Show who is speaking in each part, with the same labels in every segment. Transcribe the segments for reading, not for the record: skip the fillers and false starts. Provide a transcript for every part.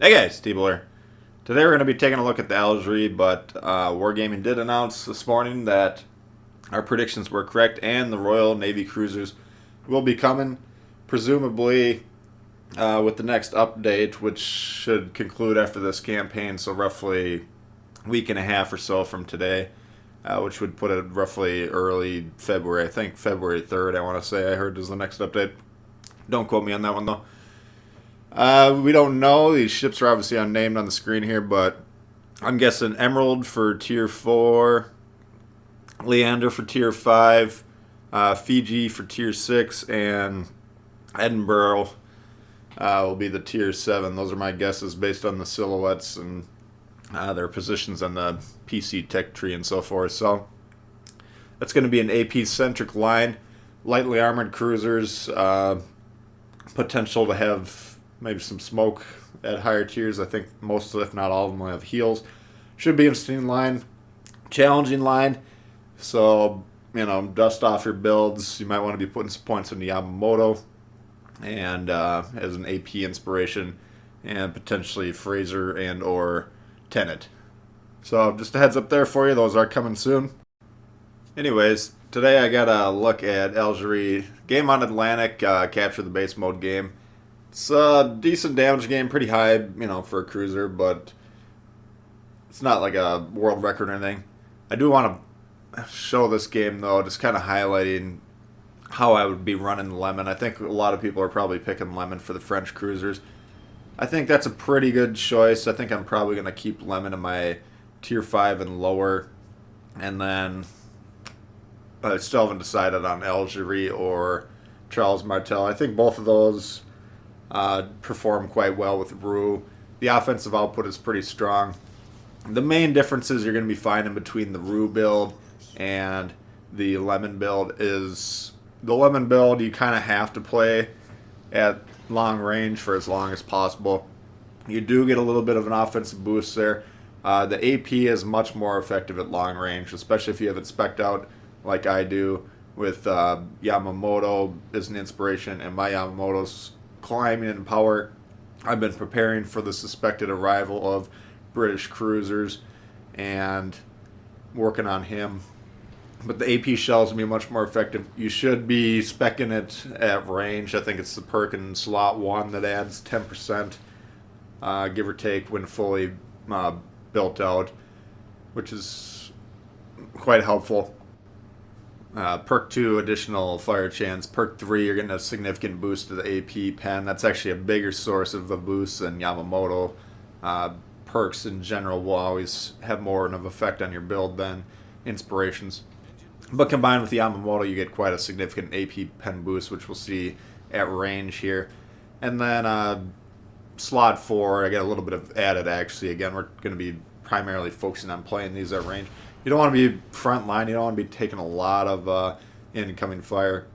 Speaker 1: Hey guys, T here. Today we're going to be taking a look at the Algerie, but Wargaming did announce this morning that our predictions were correct and the Royal Navy cruisers will be coming, presumably with the next update, which should conclude after this campaign, so roughly a week and a half or so from today, which would put it roughly early February. I think February 3rd, I want to say I heard is the next update. Don't quote me on that one though. We don't know. These ships are obviously unnamed on the screen here, but I'm guessing Emerald for Tier 4, Leander for Tier 5, Fiji for Tier 6, and Edinburgh will be the Tier 7. Those are my guesses based on the silhouettes and their positions on the PC tech tree and so forth. So that's going to be an AP-centric line. Lightly armored cruisers, potential to have maybe some smoke at higher tiers. I think most, if not all of them, will have heals. Should be an interesting line. Challenging line. So, dust off your builds. You might want to be putting some points into Yamamoto and as an AP inspiration, and potentially Fraser and or Tenet. So just a heads up there for you. Those are coming soon. Anyways, today I got a look at Algerie. Game on Atlantic, capture the base mode game. It's a decent damage game, pretty high, for a cruiser, but it's not like a world record or anything. I do want to show this game, though, just kind of highlighting how I would be running Lemon. I think a lot of people are probably picking Lemon for the French cruisers. I think that's a pretty good choice. I think I'm probably going to keep Lemon in my Tier 5 and lower, and then I still haven't decided on Algerie or Charles Martel. I think both of those perform quite well with Rue. The offensive output is pretty strong. The main differences you're going to be finding between the Rue build and the Lemon build is the Lemon build you kind of have to play at long range for as long as possible. You do get a little bit of an offensive boost there. The AP is much more effective at long range, especially if you have it spec'd out like I do with Yamamoto as an inspiration, and my Yamamoto's climbing in power. I've been preparing for the suspected arrival of British cruisers and working on him. But the AP shells will be much more effective. You should be speccing it at range. I think it's the perk in slot 1 that adds 10%, give or take, when fully built out, which is quite helpful. Perk 2, additional fire chance. Perk 3, you're getting a significant boost to the AP pen. That's actually a bigger source of a boost than Yamamoto. Perks in general will always have more of an effect on your build than inspirations. But combined with Yamamoto, you get quite a significant AP pen boost, which we'll see at range here. And then slot 4, I get a little bit of added actually. Again, we're going to be primarily focusing on playing these at range. You don't want to be front line. You don't want to be taking a lot of incoming fire.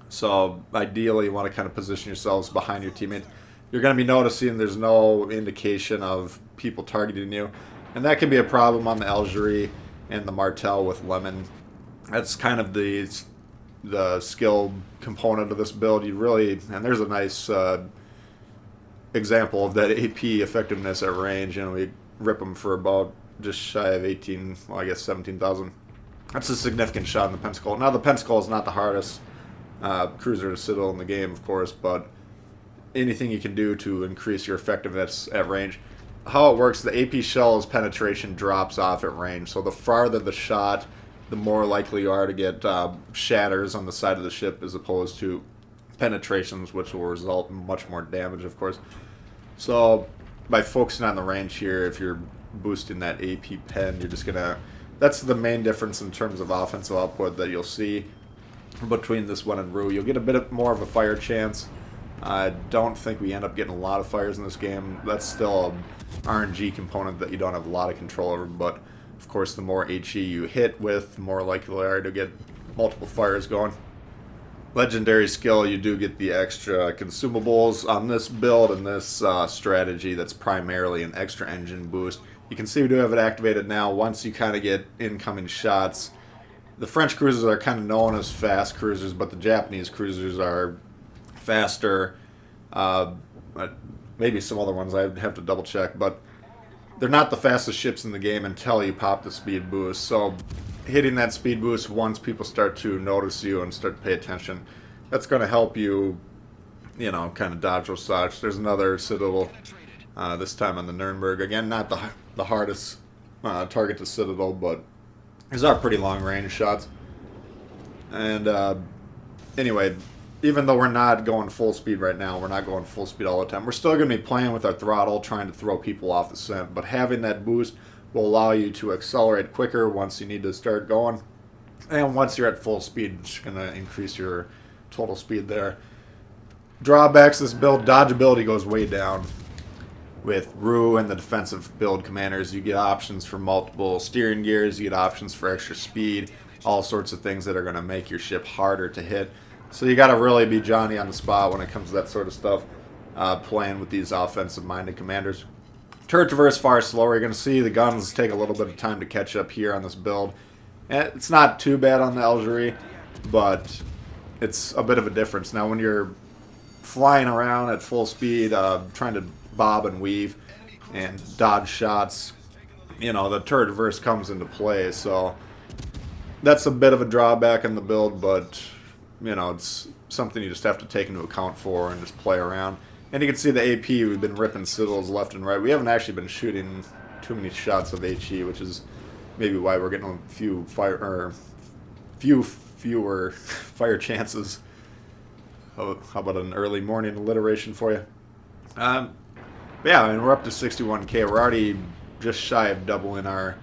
Speaker 1: So ideally, you want to kind of position yourselves behind your teammate. You're going to be noticing there's no indication of people targeting you. And that can be a problem on the Algerie and the Martel with Lemon. That's kind of the skill component of this build. You really, and there's a nice example of that AP effectiveness at range. We rip them for about just shy of 18, well, I guess 17,000. That's a significant shot in the Pensacola. Now, the Pensacola is not the hardest cruiser to citadel in the game, of course, but anything you can do to increase your effectiveness at range. How it works, the AP shell's penetration drops off at range, so the farther the shot, the more likely you are to get shatters on the side of the ship as opposed to penetrations, which will result in much more damage, of course. So by focusing on the range here, if you're boosting that AP pen, you're just gonna, that's the main difference in terms of offensive output that you'll see between this one and Rue. You'll get a bit more of a fire chance. I don't think we end up getting a lot of fires in this game. That's still a RNG component that you don't have a lot of control over, but of course the more HE you hit with, the more likely you are to get multiple fires going. Legendary skill, you do get the extra consumables on this build and this strategy that's primarily an extra engine boost. You can see we do have it activated now. Once you kind of get incoming shots, the French cruisers are kind of known as fast cruisers, but the Japanese cruisers are faster, Maybe some other ones I'd have to double check, but they're not the fastest ships in the game until you pop the speed boost. So hitting that speed boost once people start to notice you and start to pay attention, that's going to help you, kind of dodge those shots. There's another Citadel, this time on the Nuremberg. Again, not the hardest target to Citadel, but these are pretty long range shots. And anyway, even though we're not going full speed right now, we're not going full speed all the time, we're still going to be playing with our throttle, trying to throw people off the scent. But having that boost will allow you to accelerate quicker once you need to start going. And once you're at full speed, it's going to increase your total speed there. Drawbacks, this build, dodgeability goes way down. With Rue and the defensive build commanders, you get options for multiple steering gears, you get options for extra speed, all sorts of things that are going to make your ship harder to hit. So you got to really be Johnny on the spot when it comes to that sort of stuff, playing with these offensive-minded commanders. Turret traverse far slower. You're going to see the guns take a little bit of time to catch up here on this build. And it's not too bad on the Algerie, but it's a bit of a difference. Now when you're flying around at full speed, trying to bob and weave and dodge shots, the turret traverse comes into play. So that's a bit of a drawback in the build, but it's something you just have to take into account for and just play around. And you can see the AP, we've been ripping Citadels left and right. We haven't actually been shooting too many shots of HE, which is maybe why we're getting a fewer fire chances. How about an early morning alliteration for you? We're up to 61k. We're already just shy of doubling our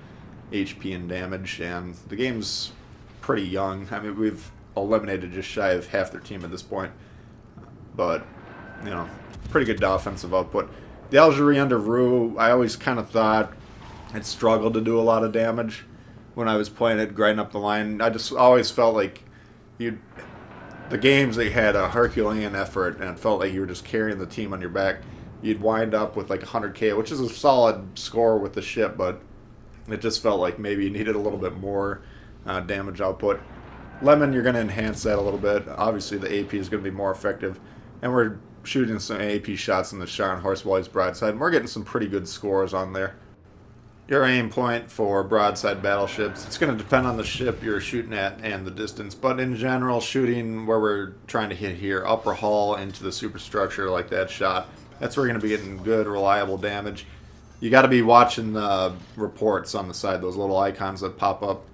Speaker 1: HP and damage, and the game's pretty young. I mean, we've eliminated just shy of half their team at this point, but pretty good offensive output. The Algerie under Rue, I always kind of thought it struggled to do a lot of damage when I was playing it, grinding up the line. I just always felt like the games they had a Herculean effort, and it felt like you were just carrying the team on your back. You'd wind up with like 100k, which is a solid score with the ship, but it just felt like maybe you needed a little bit more damage output. Lemon, you're going to enhance that a little bit. Obviously, the AP is going to be more effective, and we're shooting some AP shots in the Scharnhorst while he's broadside, and we're getting some pretty good scores on there. Your aim point for broadside battleships, it's going to depend on the ship you're shooting at and the distance, but in general, shooting where we're trying to hit here, upper hull into the superstructure like that shot, that's where you're going to be getting good, reliable damage. You got to be watching the reports on the side, those little icons that pop up,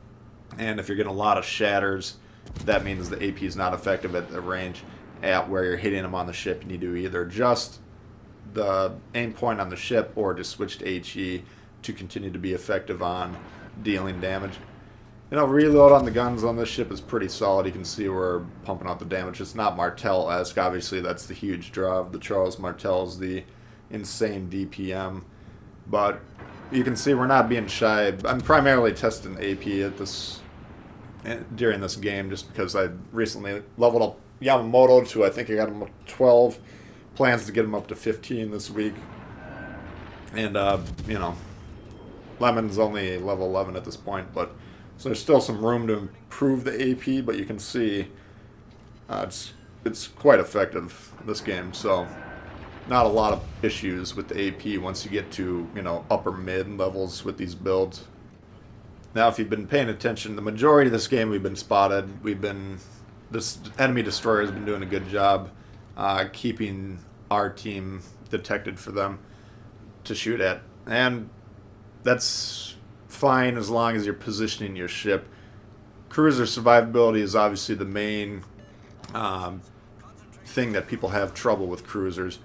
Speaker 1: and if you're getting a lot of shatters, that means the AP is not effective at the range at where you're hitting them on the ship. You need to either adjust the aim point on the ship or just switch to HE to continue to be effective on dealing damage. Reload on the guns on this ship is pretty solid. You can see we're pumping out the damage. It's not Martel-esque. Obviously, that's the huge draw of the Charles Martels, the insane DPM. But you can see we're not being shy. I'm primarily testing AP during this game just because I recently leveled up Yamamoto to, I think I got him up to 12. Plans to get him up to 15 this week. And, Lemon's only level 11 at this point, but so there's still some room to improve the AP, but you can see it's quite effective, this game. So not a lot of issues with the AP once you get to, upper mid levels with these builds. Now, if you've been paying attention, the majority of this game we've been spotted. This enemy destroyer has been doing a good job keeping our team detected for them to shoot at. And that's fine as long as you're positioning your ship. Cruiser survivability is obviously the main thing that people have trouble with cruisers.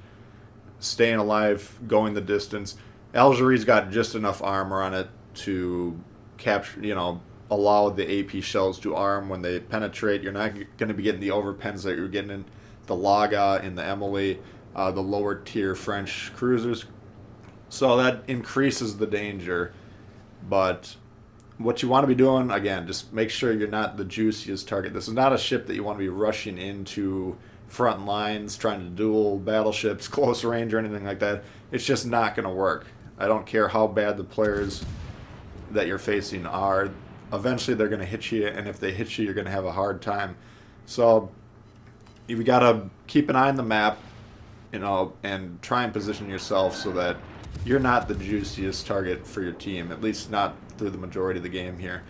Speaker 1: Staying alive, going the distance. Algerie's got just enough armor on it to capture, allow the AP shells to arm when they penetrate. You're not going to be getting the overpens that you're getting in the Laga, in the Emily, the lower tier French cruisers. So that increases the danger. But what you want to be doing, again, just make sure you're not the juiciest target. This is not a ship that you want to be rushing into front lines, trying to duel battleships, close range, or anything like that. It's just not going to work. I don't care how bad the players that you're facing are. Eventually they're going to hit you, and if they hit you, you're going to have a hard time. So you've got to keep an eye on the map. and try and position yourself so that you're not the juiciest target for your team, at least not through the majority of the game here.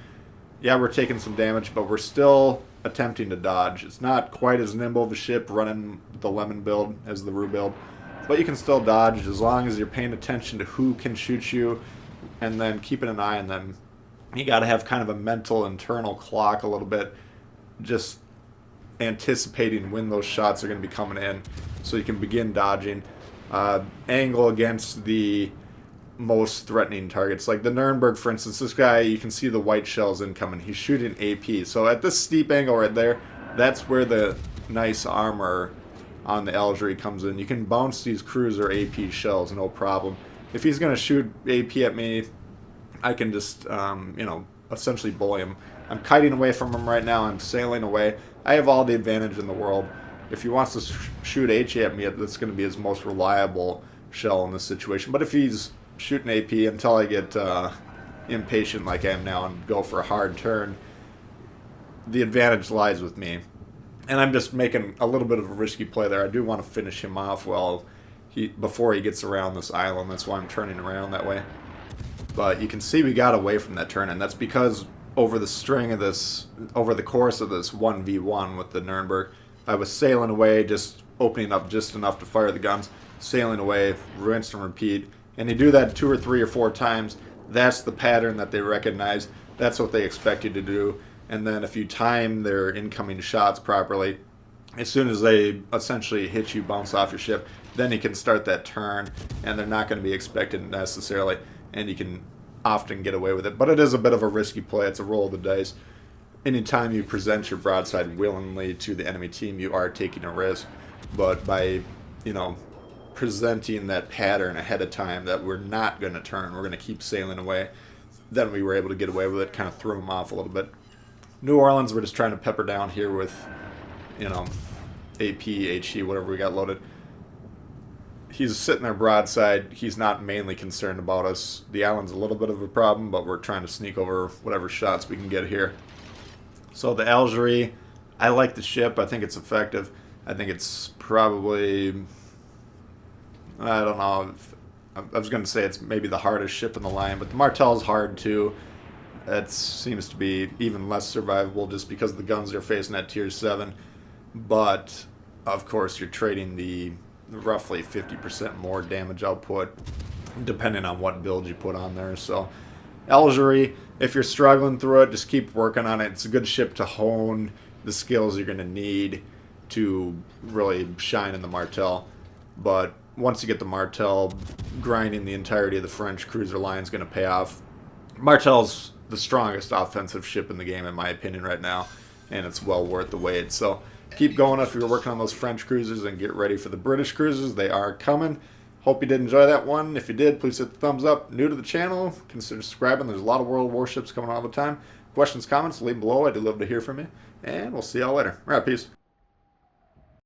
Speaker 1: Yeah, we're taking some damage, but we're still attempting to dodge. It's not quite as nimble of a ship running the Lemon build as the Rue build, but you can still dodge as long as you're paying attention to who can shoot you and then keeping an eye on them. You got to have kind of a mental internal clock a little bit, just anticipating when those shots are going to be coming in so you can begin dodging. Angle against the most threatening targets. Like the Nuremberg, for instance, this guy, you can see the white shells incoming. He's shooting AP. So at this steep angle right there, that's where the nice armor on the Algerie comes in. You can bounce these cruiser AP shells, no problem. If he's going to shoot AP at me, I can just, essentially bully him. I'm kiting away from him right now. I'm sailing away. I have all the advantage in the world. If he wants to shoot HE at me, that's going to be his most reliable shell in this situation. But if he's shooting AP until I get impatient like I am now and go for a hard turn, the advantage lies with me. And I'm just making a little bit of a risky play there. I do want to finish him off before he gets around this island. That's why I'm turning around that way. But you can see we got away from that turn, and that's because over the course of this 1v1 with the Nuremberg, I was sailing away, just opening up just enough to fire the guns, sailing away, rinse and repeat. And you do that 2 or 3 or 4 times. That's the pattern that they recognize. That's what they expect you to do. And then if you time their incoming shots properly, as soon as they essentially hit you, bounce off your ship, then you can start that turn, and they're not going to be expected necessarily, and you can often get away with it. But it is a bit of a risky play. It's a roll of the dice. Anytime you present your broadside willingly to the enemy team, you are taking a risk. But by, presenting that pattern ahead of time that we're not going to turn, we're going to keep sailing away, then we were able to get away with it, kind of threw them off a little bit. New Orleans, we're just trying to pepper down here with, AP, HE, whatever we got loaded. He's sitting there broadside. He's not mainly concerned about us. The island's a little bit of a problem, but we're trying to sneak over whatever shots we can get here. So the Algerie, I like the ship. I think it's effective. I think it's probably, I don't know, I was going to say it's maybe the hardest ship in the line, but the Martel's hard too. It seems to be even less survivable just because the guns they're facing at tier 7. But, of course, you're trading the roughly 50% more damage output depending on what build you put on there. So Algerie, if you're struggling through it, just keep working on it. It's a good ship to hone the skills you're going to need to really shine in the Martel. But once you get the Martel, grinding the entirety of the French cruiser line is going to pay off. Martel's the strongest offensive ship in the game, in my opinion, right now, and it's well worth the wait. So keep going if you're working on those French cruisers, and get ready for the British cruisers. They are coming. Hope you did enjoy that one. If you did, please hit the thumbs up. New to the channel, consider subscribing. There's a lot of World of Warships coming all the time. Questions, comments, leave them below. I do love to hear from you. And we'll see y'all later. All right, peace.